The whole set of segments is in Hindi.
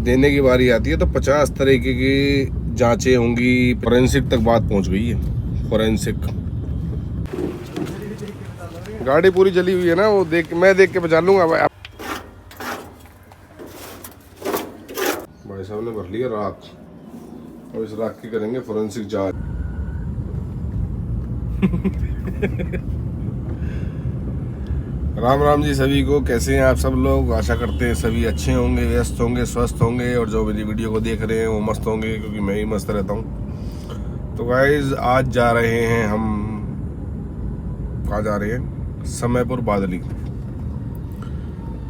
देने की बारी आती है तो 50 तरीके की जांचें होंगी। फोरेंसिक तक बात पहुंच गई है। फोरेंसिक गाड़ी पूरी जली हुई है ना, वो मैं देख के बचा लूंगा। भाई साहब ने भर लिया राख और इस राख की करेंगे फोरेंसिक जांच। राम राम जी सभी को, कैसे हैं आप सब लोग। आशा करते हैं सभी अच्छे होंगे, व्यस्त होंगे, स्वस्थ होंगे और जो मेरी वीडियो को देख रहे हैं वो मस्त होंगे, क्योंकि मैं ही मस्त रहता हूँ। तो गाइज आज जा रहे हैं हम, कहाँ जा रहे हैं, समयपुर बादली।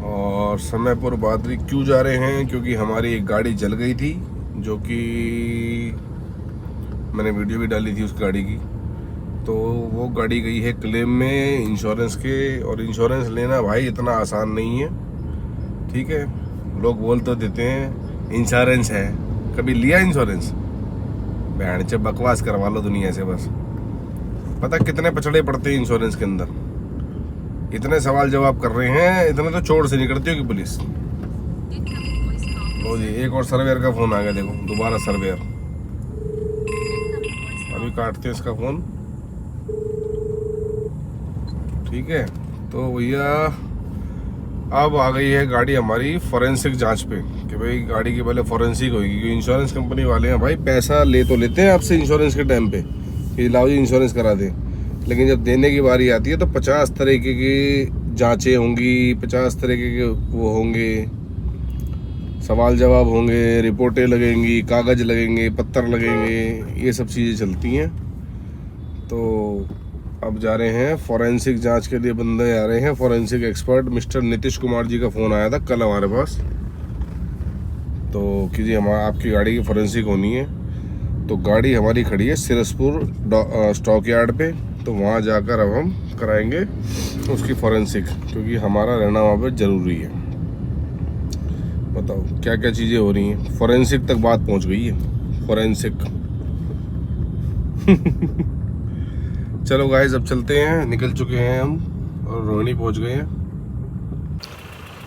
और समयपुर बादली क्यों जा रहे हैं, क्योंकि हमारी एक गाड़ी जल गई थी, जो कि मैंने वीडियो भी डाली थी उस गाड़ी की। तो वो गाड़ी गई है क्लेम में इंश्योरेंस के, और इंश्योरेंस लेना भाई इतना आसान नहीं है। ठीक है, लोग बोल तो देते हैं इंश्योरेंस है, कभी लिया इंश्योरेंस? बहन से बकवास करवा लो दुनिया से बस। पता कितने पछड़े पड़ते हैं इंश्योरेंस के अंदर, इतने सवाल जवाब कर रहे हैं, इतने तो चोट से नहीं करती होगी पुलिस। लो जी, एक और सर्वेयर का फोन आ गया, देखो दोबारा सर्वेयर। अभी काटते हैं इसका फोन। ठीक है, तो भैया अब आ गई है गाड़ी हमारी फोरेंसिक जांच पे, कि भाई गाड़ी की पहले फोरेंसिक होगी, क्योंकि इंश्योरेंस कंपनी वाले हैं भाई पैसा ले तो लेते हैं आपसे इंश्योरेंस के टाइम पे कि लाओ जी इंश्योरेंस करा दें, लेकिन जब देने की बारी आती है तो 50 तरीके की जांचें होंगी, 50 तरीके के वो होंगे, सवाल जवाब होंगे, रिपोर्टें लगेंगी, कागज लगेंगे, पत्थर लगेंगे, ये सब चीज़ें चलती हैं। तो अब जा रहे हैं फोरेंसिक जांच के लिए, बंदे आ रहे हैं forensic expert. Mister Nitish Kumar ji का फ़ोन आया था कल हमारे पास, तो कि जी हमारा आपकी गाड़ी की फोरेंसिक होनी है। तो गाड़ी हमारी खड़ी है सिरसपुर स्टॉक यार्ड पे, तो वहाँ जाकर अब हम कराएंगे उसकी फोरेंसिक, क्योंकि हमारा रहना वहाँ पे ज़रूरी है। बताओ क्या क्या चीज़ें हो रही हैं, फोरेंसिक तक बात पहुँच गई है। फोरेंसिक चलो गाइस अब चलते हैं, निकल चुके हैं हम और रोहिणी पहुंच गए हैं।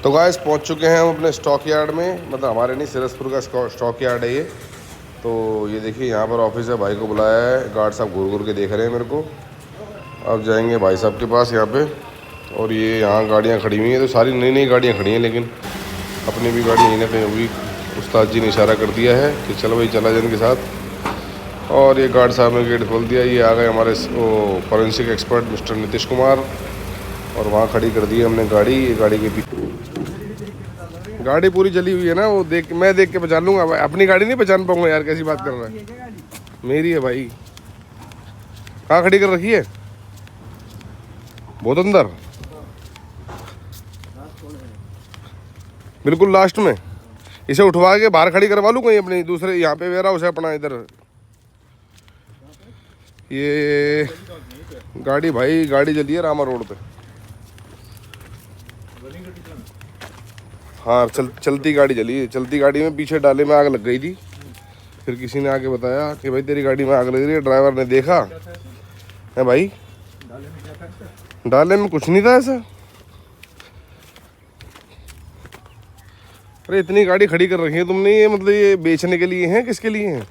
तो गाइस पहुंच चुके हैं हम अपने स्टॉक यार्ड में, मतलब हमारे नहीं, सिरसपुर का स्टॉक यार्ड है ये। तो ये देखिए यहाँ पर ऑफिस है, भाई को बुलाया है, गार्ड साहब घूर घूर के देख रहे हैं मेरे को। अब जाएंगे भाई साहब के पास यहाँ पे। और ये यहाँ गाड़ियाँ खड़ी हुई हैं, तो सारी नई नई गाड़ियाँ खड़ी हैं, लेकिन अपनी भी गाड़ी यहीं ना कहीं होगी। उस्ताद जी ने इशारा कर दिया है कि चलो भाई चला जाए इनके साथ। और ये गार्ड साहब ने गेट खोल दिया, ये आ गए हमारे forensic expert mister Nitish Kumar. और वहाँ खड़ी कर दी हमने गाड़ी, ये गाड़ी के पीछे गाड़ी पूरी जली हुई है ना, वो मैं देख के पहचान लूँगा। अपनी गाड़ी नहीं पहचान पाऊँगा यार, कैसी बात कर रहा है। मेरी है भाई। कहाँ खड़ी कर रखी है? बहुत अंदर, बिल्कुल लास्ट में। इसे उठवा के बाहर खड़ी करवा लूँ कहीं अपनी दूसरे, यहाँ पे वेयर हाउस है अपना इधर। ये गाड़ी भाई, गाड़ी जली है रामा रोड पे। हाँ चलती गाड़ी जली है। चलती गाड़ी में पीछे डाले में आग लग गई थी। फिर किसी ने आके बताया कि भाई तेरी गाड़ी में आग लग रही है। ड्राइवर ने देखा है भाई, डाले में कुछ नहीं था ऐसा। अरे इतनी गाड़ी खड़ी कर रखी है तुमने, ये मतलब ये बेचने के लिए है, किसके लिए है?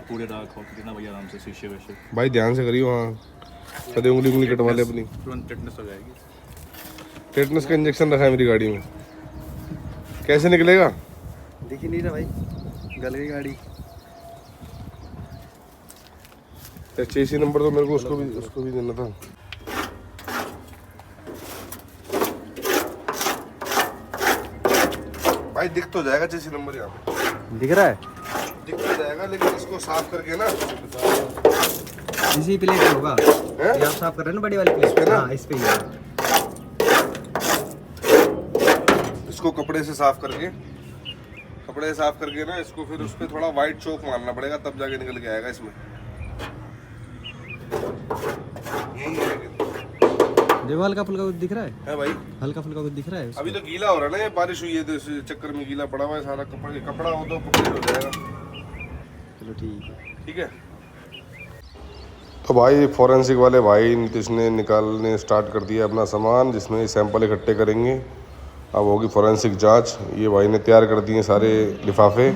पूरे दाग देना भैया, आराम से शीशे वैसे। भाई ध्यान से करियो, वहाँ कदे उंगली कटवा ले अपनी, तुरंत टेटनस हो जाएगी। टेटनस का इंजेक्शन रखा है मेरी गाड़ी में, कैसे निकलेगा? दिख ही नहीं रहा भाई, गल गई गाड़ी। चेसी नंबर तो मेरे को उसको भी देना था। भाई दिख तो जाएगा चेसी नंबर यहाँ पे, दिख रहा है, दिख तो जाएगा, लेकिन इसको साफ करके ना, इसी प्लेट पे होगा। ये आप साफ कर रहे हैं ना बड़ी वाली प्लेट पे ना? हाँ, इस पे ही है। इसको कपड़े से साफ करके ना, इसको फिर उस पर थोड़ा वाइट चौक मारना पड़ेगा, तब जाके निकल के आएगा इसमें। यही है लेकिन देखो हल्का फुल्का कुछ दिख रहा है भाई, हल्का फुल्का कुछ दिख रहा है। अभी तो गीला हो रहा है ना, ये बारिश हुई है तो इस चक्कर में गीला पड़ा हुआ है सारा। कपड़ा हो तो कपड़े हो जाएगा। चलो ठीक है। तो भाई फोरेंसिक वाले भाई नीतीश ने निकालने स्टार्ट कर दिया अपना सामान, जिसमें सैंपल इकट्ठे करेंगे अब होगी फॉरेंसिक जांच। ये भाई ने तैयार कर दिए सारे लिफाफे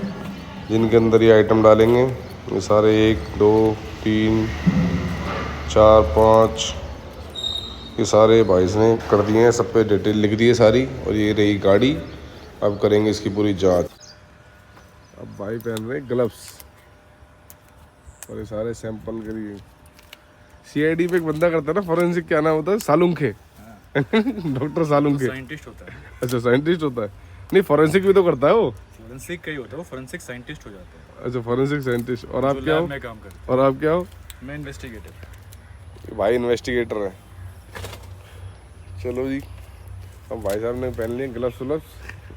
जिनके अंदर ये आइटम डालेंगे। ये सारे 1 2 3 4 5 ये सारे भाई ने कर दिए हैं, सब पे डिटेल लिख दी है सारी। और ये रही गाड़ी, अब करेंगे इसकी पूरी जांच। अब भाई पहन रहे ग्लव्स और ये सारे सैंपल के लिए। सीआईडी पे एक बंदा करता है ना फॉरेंसिक, क्या नाम होता है, सालुंखे। डॉक्टर सालुंखे साइंटिस्ट होता है। अच्छा साइंटिस्ट होता है। नहीं फॉरेंसिक भी तो करता है वो। फॉरेंसिक का ही होता है, वो फॉरेंसिक साइंटिस्ट हो जाता है। अच्छा फॉरेंसिक साइंटिस्ट। और आप जो क्या हो? लैब में काम करता और आप क्या हो? है। मैं इन्वेस्टिगेटर। भाई इन्वेस्टिगेटर है। चलो जी, अब भाई साहब ने पहन लिए ग्लव्स व्लव्स।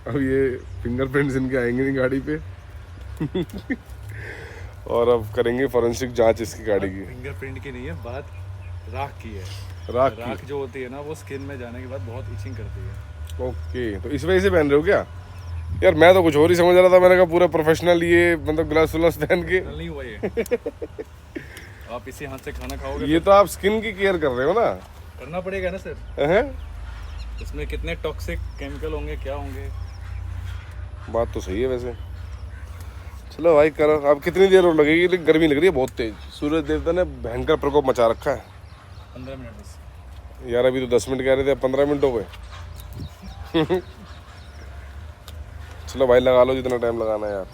अब ये फिंगरप्रिंट्स इनके आएंगे नहीं गाड़ी पे। और अब करेंगे फॉरेंसिक जांच इसकी गाड़ी की। फिंगरप्रिंट की नहीं है बात, राख की है। राख राख जो होती है ना, वो स्किन में जाने के बाद बहुत इचिंग करती है। ओके, तो इस वजह से पहन रहे हो क्या? यार मैं तो कुछ और ही समझ रहा था। मैंने कहा पूरा प्रोफेशनल ये मतलब ग्लव्स व्लव्स पहन के। नहीं हुआ ये। आप इसी हाथ से खाना खाओगे। ये तो आप स्किन की केयर कर रहे हो ना। करना पड़ेगा ना सर। हैं? इसमें कितने टॉक्सिक केमिकल होंगे, क्या होंगे। बात तो सही है वैसे। चलो भाई करो। अब कितनी देर और लगेगी? लेकिन गर्मी लग रही है बहुत तेज। सूरज देवता ने भयंकर प्रकोप मचा रखा है। 15 मिनट बस। यार अभी तो 10 मिनट कह रहे थे, 15 मिनट हो गए। चलो भाई लगा लो जितना टाइम लगाना है यार।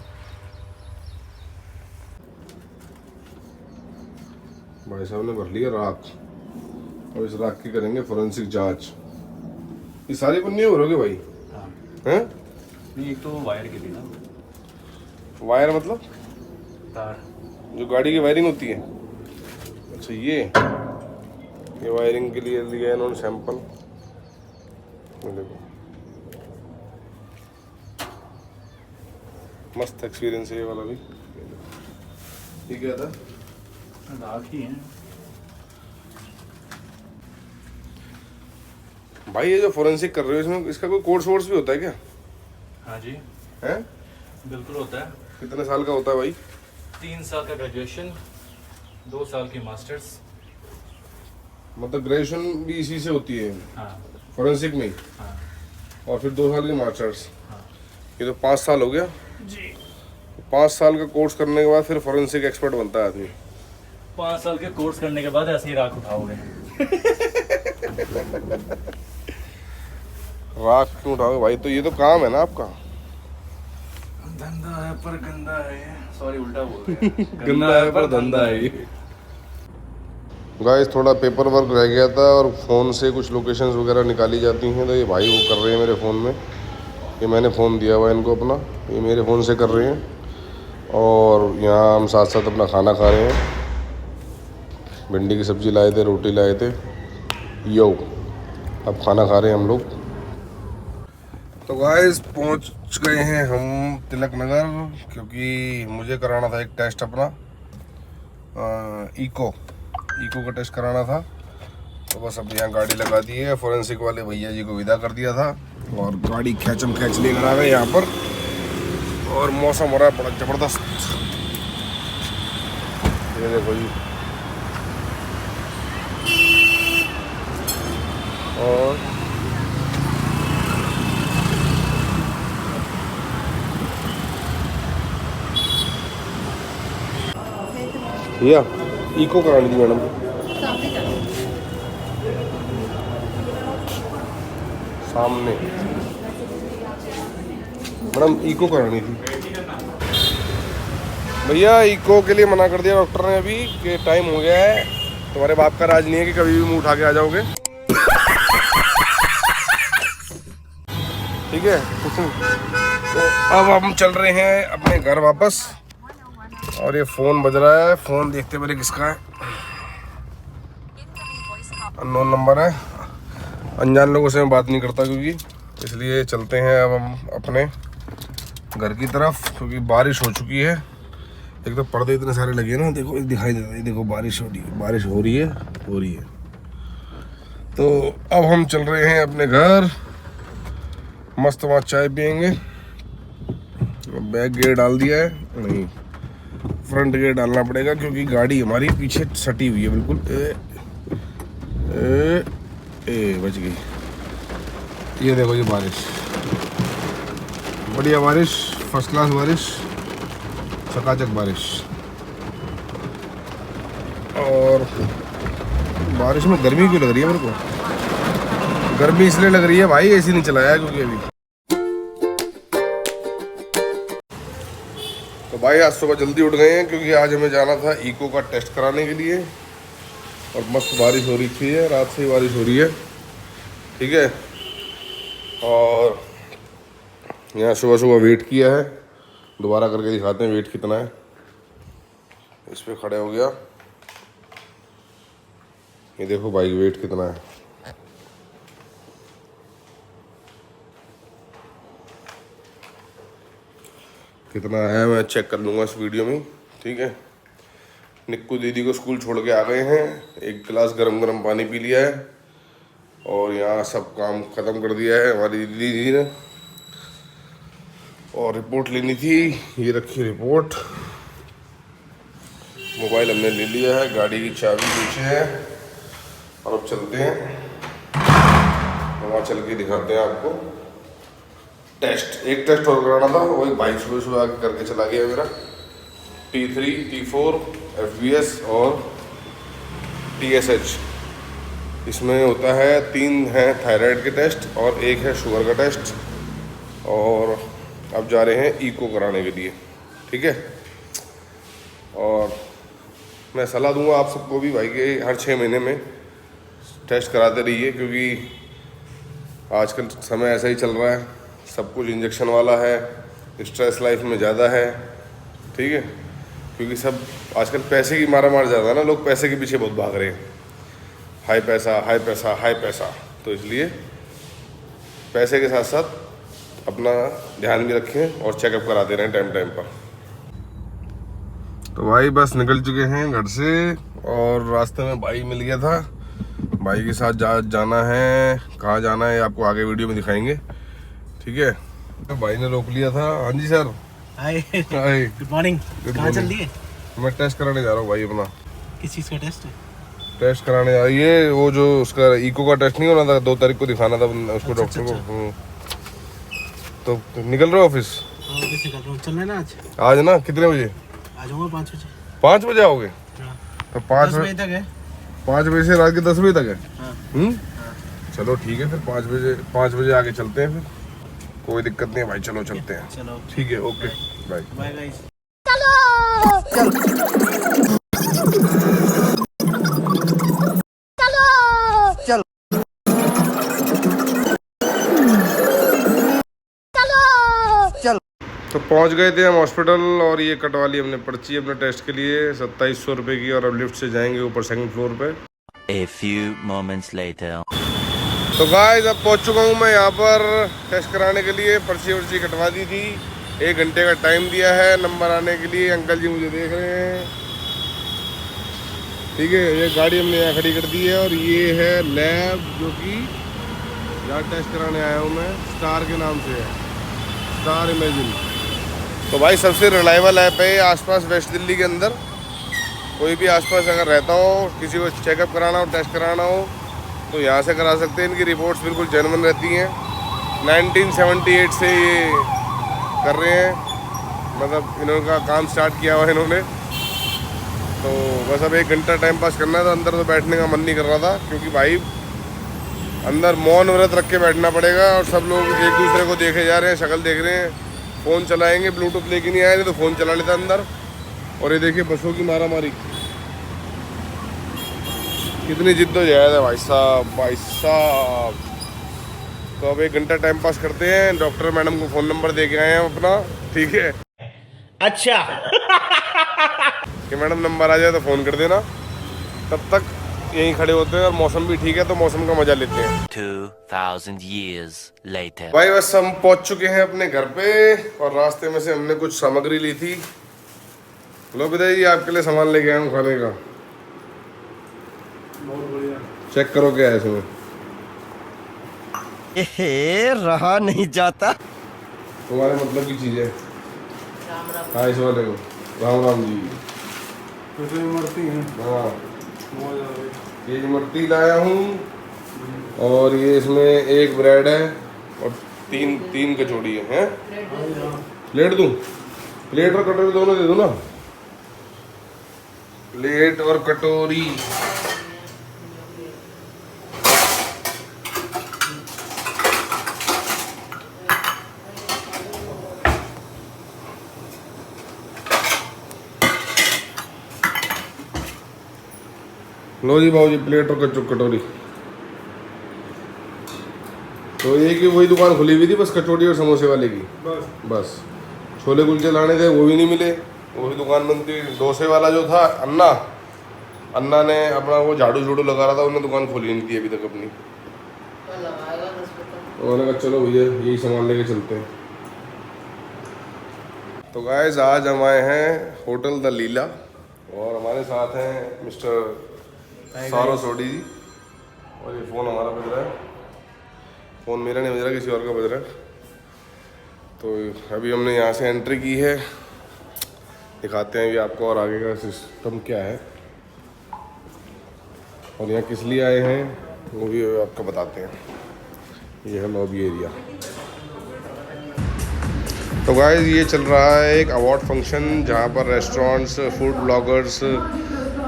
भाई साहब ने भर लिया राख और इस राख की करेंगे फॉरेंसिक जांच। ये सारी पन्नी हो रहोगे भाई? हाँ। हैं? नहीं, एक तो वायर की थी ना। वायर मतलब तार। जो गाड़ी की वायरिंग होती है। अच्छा ये वायरिंग के लिए लिया है इन्होंने सैंपल। देखो मस्त एक्सपीरियंस है ये वाला भी। ये क्या था? राख ही है भाई। ये जो फोरेंसिक कर रहे हो इसमें इसका कोई कोर्स वोर्स भी होता है क्या? हाँ जी, हैं? बिल्कुल होता है। कितने साल का होता है भाई? 3 साल का ग्रेजुएशन, 2 साल की मास्टर्स। मतलब ग्रेजुएशन भी इसी से होती है हाँ फोरेंसिक में ही? हाँ और फिर 2 साल की मास्टर्स। हाँ ये तो 5 साल हो गया जी। 5 साल का कोर्स करने के बाद फिर फोरेंसिक एक्सपर्ट बनता है आदमी। 5 साल के कोर्स करने के बाद ऐसे ही राख उठाओगे। राख क्यों उठाओगे भाई? तो ये तो काम है ना आपका। धंधा है पर गंदा है। सॉरी उल्टा बोल गया। गंदा है पर धंधा है ये। गाइस थोड़ा पेपर वर्क रह गया था और फ़ोन से कुछ लोकेशंस वगैरह निकाली जाती हैं, तो ये भाई वो कर रहे हैं मेरे फ़ोन में। ये मैंने फ़ोन दिया हुआ है इनको अपना, ये मेरे फ़ोन से कर रहे हैं। और यहाँ हम साथ साथ अपना खाना खा रहे हैं। भिंडी की सब्ज़ी लाए थे, रोटी लाए थे। यो अब खाना खा रहे हैं हम लोग। तो गाइस पहुँच गए हैं हम तिलक नगर, क्योंकि मुझे कराना था एक टेस्ट अपना इको का टेस्ट कराना था। तो बस अब यहाँ गाड़ी लगा दी है। फोरेंसिक वाले भैया जी को विदा कर दिया था और गाड़ी खैचम खैच लेकर आ गए यहाँ पर। और मौसम हो रहा है बड़ा ज़बरदस्त। ये देखो जी। और भैया इको करानी थी मैडम। सामने मैडम इको करानी थी। भैया इको के लिए मना कर दिया डॉक्टर ने अभी कि टाइम हो गया है। तुम्हारे बाप का राज नहीं है कि कभी भी मुंह उठा के आ जाओगे। ठीक है। तो अब हम चल रहे हैं अपने घर वापस। और ये फ़ोन बज रहा है, फ़ोन देखते मेरे किसका है। अननोन नंबर है। अनजान लोगों से मैं बात नहीं करता क्योंकि, इसलिए चलते हैं अब हम अपने घर की तरफ, क्योंकि बारिश हो चुकी है। एक तो पर्दे इतने सारे लगे ना, देखो दिखाई देता है। देखो बारिश हो रही है। तो अब हम चल रहे हैं अपने घर। मस्त वहाँ चाय पियेंगे। बैक गियर डाल दिया है, नहीं फ्रंट गियर डालना पड़ेगा क्योंकि गाड़ी हमारी पीछे सटी हुई है बिल्कुल। बच गई। ये देखो ये बारिश। बढ़िया बारिश, फर्स्ट क्लास बारिश, चकाचक बारिश। और बारिश में गर्मी क्यों लग रही है मेरे को? गर्मी इसलिए लग रही है भाई, एसी नहीं चलाया क्योंकि अभी। तो भाई आज सुबह जल्दी उठ गए हैं क्योंकि आज हमें जाना था इको का टेस्ट कराने के लिए। और मस्त बारिश हो रही थी, रात से ही बारिश हो रही है, ठीक है। और यहाँ सुबह सुबह वेट किया है, दोबारा करके दिखाते हैं वेट कितना है। इस पे खड़े हो गया, ये देखो भाई वेट कितना है। कितना है मैं चेक कर लूँगा इस वीडियो में, ठीक है। निक्कू दीदी को स्कूल छोड़ के आ गए हैं, एक गिलास गरम गरम पानी पी लिया है और यहाँ सब काम ख़त्म कर दिया है हमारी दीदी ने। और रिपोर्ट लेनी थी, ये रखी रिपोर्ट। मोबाइल हमने ले लिया है, गाड़ी की चाबी पीछे है और अब चलते हैं, वहाँ चल के दिखाते हैं आपको टेस्ट। एक टेस्ट और कराना था, वही भाई सुबह सुबह आके करके चला गया मेरा। T3, T4, FBS और TSH। इसमें होता है 3 है थायराइड के टेस्ट और 1 है शुगर का टेस्ट। और अब जा रहे हैं इको कराने के लिए, ठीक है। और मैं सलाह दूंगा आप सबको भी भाई कि हर 6 महीने में टेस्ट कराते रहिए, क्योंकि आजकल समय ऐसा ही चल रहा है, सब कुछ इंजेक्शन वाला है, स्ट्रेस लाइफ में ज़्यादा है, ठीक है। क्योंकि सब आजकल पैसे की मारा मार ज़्यादा है ना, लोग पैसे के पीछे बहुत भाग रहे हैं, हाई पैसा हाई पैसा हाई पैसा। तो इसलिए पैसे के साथ साथ अपना ध्यान भी रखें और चेकअप कराते रहें टाइम टाइम पर। तो भाई बस निकल चुके हैं घर से और रास्ते में भाई मिल गया था, भाई के साथ जाना है। कहाँ जाना है आपको आगे वीडियो में दिखाएंगे, ठीक है। तो भाई ने रोक लिया था। हाँ जी सर, हाय हाय, गुड मॉर्निंग। कहाँ चल रही है? मैं टेस्ट कराने जा रहा हूँ भाई अपना। किस चीज़ का टेस्ट है? टेस्ट कराने जा, ये वो जो उसका इको का टेस्ट नहीं होना था, 2 तारीख को दिखाना था उसको डॉक्टर को। तो निकल रहे हो ऑफिस? हाँ ऑफिस निकल रहा हूँ। चल रहे ना आज? आज ना कितने बजे? आ जाऊँगा 5 बजे। 5 बजे आओगे? हाँ तो 5 10 बजे तक है। 5 बजे से रात के 10 बजे तक है? हाँ चलो ठीक है, फिर 5 बजे आके चलते हैं, फिर कोई दिक्कत नहीं है भाई, चलो चलते हैं। चलो ठीक है, ओके बाय। Bye guys. तो पहुंच गए थे हम हॉस्पिटल और ये कटवा ली हमने पर्ची अपने टेस्ट के लिए 2700 रुपये की। और अब लिफ्ट से जाएंगे ऊपर 2nd फ्लोर पे। A few moments later. तो गाइस अब पहुंच चुका हूँ मैं यहाँ पर टेस्ट कराने के लिए। पर्ची वर्ची कटवा दी थी, 1 घंटे का टाइम दिया है नंबर आने के लिए। अंकल जी मुझे देख रहे हैं, ठीक है। ये गाड़ी हमने यहाँ खड़ी कर दी है और ये है लैब जो कि यहाँ टेस्ट कराने आया हूँ मैं। स्टार के नाम से है, स्टार इमेजिन। तो भाई सबसे रिलायबल ऐप है आसपास वेस्ट दिल्ली के अंदर। कोई भी आसपास अगर रहता हो, किसी को चेकअप कराना हो, टेस्ट कराना हो, तो यहाँ से करा सकते हैं। इनकी रिपोर्ट्स बिल्कुल जेन्युइन रहती हैं। 1978 से ये कर रहे हैं, मतलब इन्होंने काम स्टार्ट किया हुआ है इन्होंने। तो बस अब 1 घंटा टाइम पास करना था। अंदर तो बैठने का मन नहीं कर रहा था, क्योंकि भाई अंदर मौन व्रत रख के बैठना पड़ेगा और सब लोग एक दूसरे को देखे जा रहे हैं, शक्ल देख रहे हैं। फ़ोन चलाएंगे, ब्लूटूथ लेके नहीं आए थे तो फ़ोन चला लेता अंदर। और ये देखिए बसों की मारामारी, कितनी जिद्दोजहद है भाई साहब, भाई साहब। तो अब 1 घंटा टाइम पास करते हैं। डॉक्टर मैडम को फ़ोन नंबर दे के आए हैं अपना, ठीक है। अच्छा कि मैडम नंबर आ जाए तो फ़ोन कर देना। तब तक यहीं खड़े होते हैं और मौसम भी ठीक है तो मौसम का मजा लेते हैं। 2000 years later. भाई बस हम पहुंच चुके हैं अपने घर पे और रास्ते में से हमने कुछ सामग्री ली थी। लो बताइए, आपके लिए सामान लेके आया हूँ खाने का। बहुत बढ़िया। चेक करो क्या है इसमें। रहा नहीं जाता। तुम्हारे मतलब की चीज़ है। हाँ इस वाले को राम राम जी। तो इमरती हैं। हाँ ये इमरती लाया हूँ और ये इसमें 1 ब्रेड है और तीन कचौड़ी है? प्लेट दूं? प्लेट और कटोरी दोनों दे दूं ना? प्लेट और कटोरी। लो जी बाबू जी, प्लेट और कटोरी। तो ये कि वही दुकान खुली हुई थी बस कचौड़ी और समोसे वाले की, बस छोले कुलचे लाने थे वो भी नहीं मिले। वही दुकान बंद थी। डोसे वाला जो था अन्ना ने अपना वो झाड़ू लगा रहा था, उन्होंने दुकान खोली नहीं थी अभी तक अपनी। उन्होंने कहा चलो भैया यही सामान लेके चलते हैं। तो गाइस आज हम आए हैं होटल द लीला और हमारे साथ हैं मिस्टर सौरव सोडी जी। और ये फ़ोन हमारा बज रहा है, फ़ोन मेरा नहीं बज रहा, किसी और का बज रहा है। तो अभी हमने यहाँ से एंट्री की है, दिखाते हैं अभी आपको और आगे का सिस्टम क्या है और यहाँ किस लिए आए हैं वो भी आपको बताते हैं। ये है लॉबी एरिया। तो गाइस ये चल रहा है एक अवार्ड फंक्शन जहाँ पर रेस्टोरेंट्स, फूड ब्लॉगर्स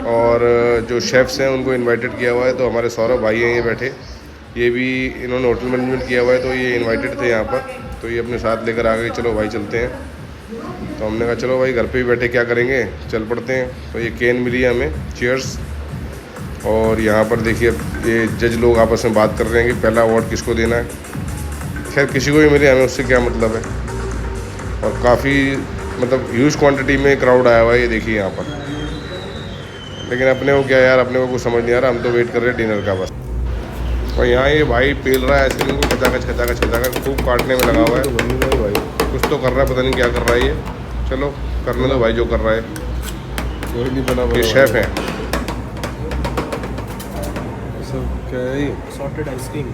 और जो शेफ़्स हैं उनको इनवाइटेड किया हुआ है। तो हमारे सौरभ भाई हैं ये बैठे, ये भी इन्होंने होटल मैनेजमेंट किया हुआ है, तो ये इनवाइटेड थे यहाँ पर। तो ये अपने साथ लेकर आ गए, चलो भाई चलते हैं। तो हमने कहा चलो भाई घर पे ही बैठे क्या करेंगे, चल पड़ते हैं। तो ये केन मिली है हमें, चीयर्स। और यहाँ पर देखिए ये जज लोग आपस में बात कर रहे हैं कि पहला अवार्ड किसको देना है। खैर किसी को भी मिले, हमें उससे क्या मतलब है। और काफ़ी मतलब ह्यूज क्वांटिटी में क्राउड आया हुआ है, ये देखिए यहाँ पर। लेकिन अपने को क्या यार, अपने को कुछ समझ नहीं आ रहा, हम तो वेट कर रहे हैं डिनर का बस। और यहाँ ये भाई पेल रहा है आइसक्रीम को, खचाखच खूब काटने में लगा हुआ है। भाई कुछ तो कर रहा है, पता नहीं क्या कर रहा है ये। चलो करने दो भाई जो कर रहा है, कोई नहीं बना। ये शेफ़ है। सब क्या है? Sorted ice cream.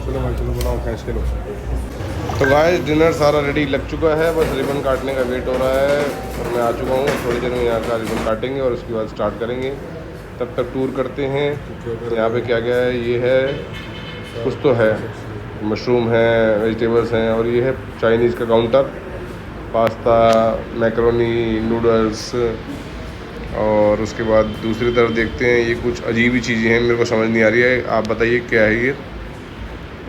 चलो भाई चलो बनाओ, खींच के लो। तो गाइस डिनर सारा रेडी लग चुका है, बस रिबन काटने का वेट हो रहा है। और मैं आ चुका हूँ, थोड़ी देर में यहाँ का रिबन काटेंगे और उसके बाद स्टार्ट करेंगे। तब तक टूर करते हैं यहाँ पे क्या क्या है। ये है कुछ तो है, मशरूम है, वेजिटेबल्स हैं। और ये है चाइनीज़ का काउंटर, पास्ता, मैकरोनी, नूडल्स। और उसके बाद दूसरी तरफ देखते हैं, ये कुछ अजीब ही चीज़ें हैं, मेरे को समझ नहीं आ रही है। आप बताइए क्या है ये।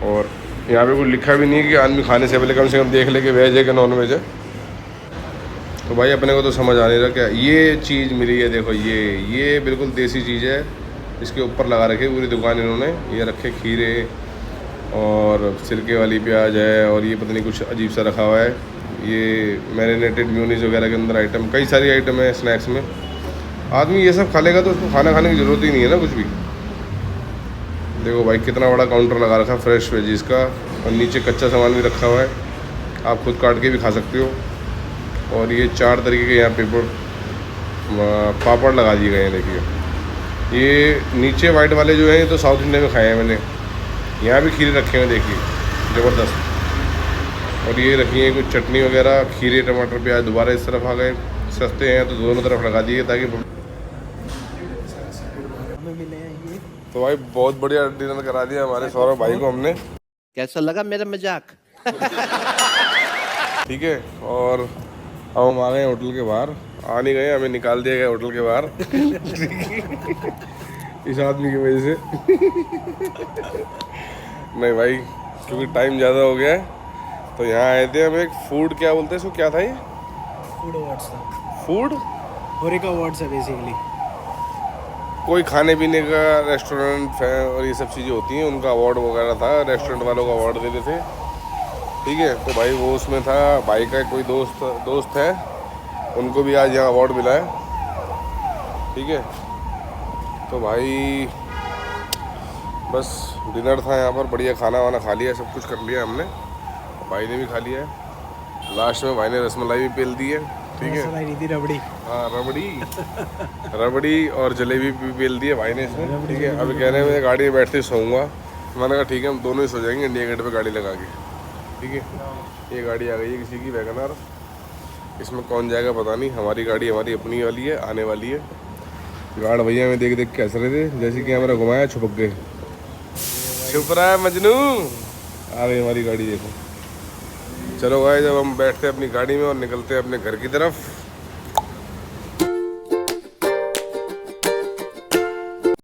और यहाँ पे कुछ लिखा भी नहीं है कि आदमी खाने से पहले कम से कम देख ले कि वेज है कि नॉन वेज है। तो भाई अपने को तो समझ आ नहीं रहा क्या ये चीज़ मिली है। देखो ये बिल्कुल देसी चीज़ है, इसके ऊपर लगा रखे पूरी दुकान इन्होंने। ये रखे खीरे और सिरके वाली प्याज है, और ये पता नहीं कुछ अजीब सा रखा हुआ है। ये मैरिनेटेड म्यूनीस वगैरह के अंदर आइटम, कई सारी आइटम है स्नैक्स में। आदमी ये सब खा लेगा तो उसको खाना खाने की ज़रूरत ही नहीं है ना कुछ भी। देखो भाई कितना बड़ा काउंटर लगा रखा है फ्रेश वेजीज का, और नीचे कच्चा सामान भी रखा हुआ है, आप खुद काट के भी खा सकते हो। और ये 4 तरीके के यहाँ पेपर पापड़ लगा दिए गए हैं। देखिए ये नीचे वाइट वाले जो हैं ये तो साउथ इंडिया में खाए हैं मैंने। यहाँ भी खीरे रखे हैं देखिए, ज़बरदस्त। और ये रखी है कुछ चटनी वगैरह, खीरे, टमाटर, प्याज दोबारा इस तरफ आ गए। सस्ते हैं तो दोनों तरफ लगा दिए ताकि। तो भाई बहुत बढ़िया डिनर करा दिया हमारे सौरभ भाई को हमने। कैसा लगा मेरा मजाक? ठीक है। और अब हम आ गए होटल के बाहर। आ नहीं गए, हमें निकाल दिया गया होटल के बाहर इस आदमी की वजह से। नहीं भाई, क्योंकि टाइम ज़्यादा हो गया है तो यहाँ आए थे हम। एक फूड क्या बोलते हैं इसको, क्या था ये? फूड अवार्ड्स था। फूड होरेका अवार्ड्स है बेसिकली। कोई खाने पीने का रेस्टोरेंट और ये सब चीज़ें होती हैं, उनका अवार्ड वगैरह था। रेस्टोरेंट वालों को अवार्ड देते थे, ठीक है। तो भाई वो उसमें था, भाई का कोई दोस्त है, उनको भी आज यहाँ अवार्ड मिला है, ठीक है। तो भाई बस डिनर था यहाँ पर, बढ़िया खाना वाना खा लिया, सब कुछ कर लिया हमने। भाई ने भी खा लिया है। लास्ट में भाई ने रसमलाई भी पेल दी है, ठीक है। रबड़ी। हाँ रबड़ी और जलेबी भी बेल दी है भाई ने इसमें, ठीक है। अभी कह रहे हैं मैं गाड़ी में बैठते ही सोऊंगा। मैंने कहा ठीक है, हम दोनों ही सो जाएंगे इंडिया गेट पे गाड़ी लगा के, ठीक है। ये गाड़ी आ गई है किसी की, वैगनआर। इसमें कौन जाएगा पता नहीं। हमारी गाड़ी हमारी अपनी वाली है, आने वाली है। गार्ड भैया में देख देख के हंस रहे थे, जैसे कि हमारा घुमाया छुपक गए। छुप रहा है मजनू। आ गई हमारी गाड़ी देखो। चलो भाई, जब हम बैठते हैं अपनी गाड़ी में और निकलते हैं अपने घर की तरफ।